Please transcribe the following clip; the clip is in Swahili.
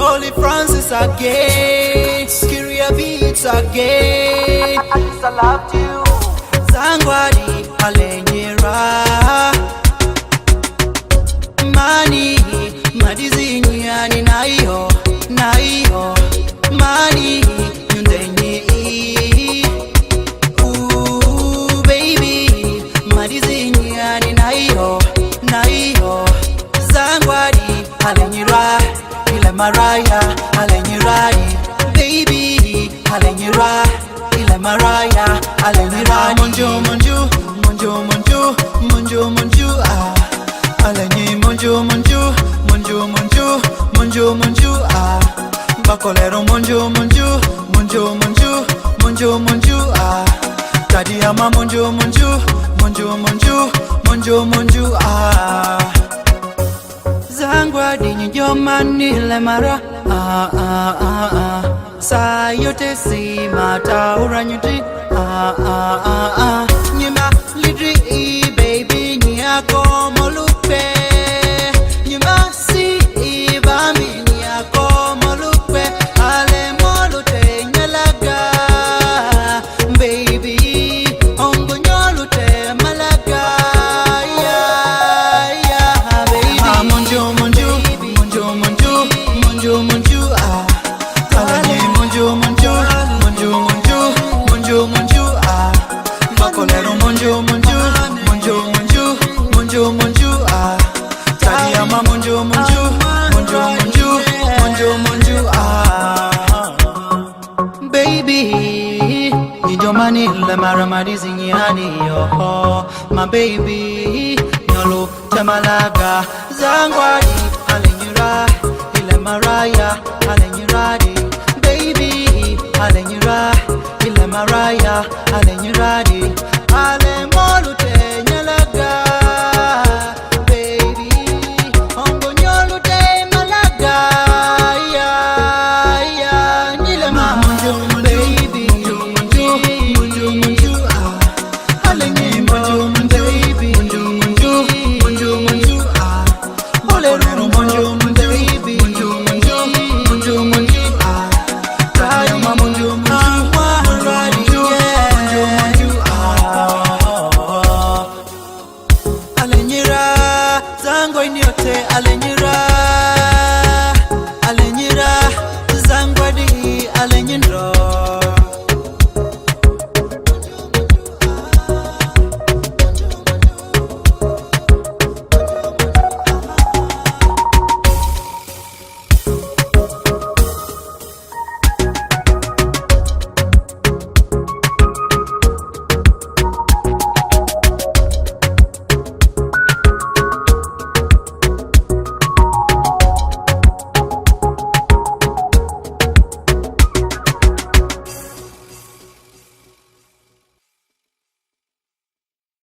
Dolly Francis again, Skiria Beats again. I loved you. Zangwadi alenyera mani madizinyi yani naiyo mani nyundenyi ooh baby madizinyi yani naiyo Zangwadi alenyera ile maraya alenyeradi baby alenyera ile maraya alenyera monjo ah alenyi monjo ah bakolero monjo ah tadi ama monjo ah Zangwadi nyomani le mara sayote si mata uranyuti nyima lidri baby nyako molupe nyima si ibami nyako molupe ale molute nyalaga baby ongo nyolute malaga ya baby monjo ah alanye monjo ah bakolero monjo ah tadi ama monjo ah baby nijomani le maramadi zingiani yo my baby nyolo tamalaga Zangwadi alenyera ile maraya alenyeradi baby alenyera ile maraya alenyeradi ale molute nyalaga baby ongo nyolute malaga ya nyile monjo baby monjo ah alenye monjo baby monjo ah olero monjo baby monjo ah tadi ama monjo alenyera zango inyote alenyera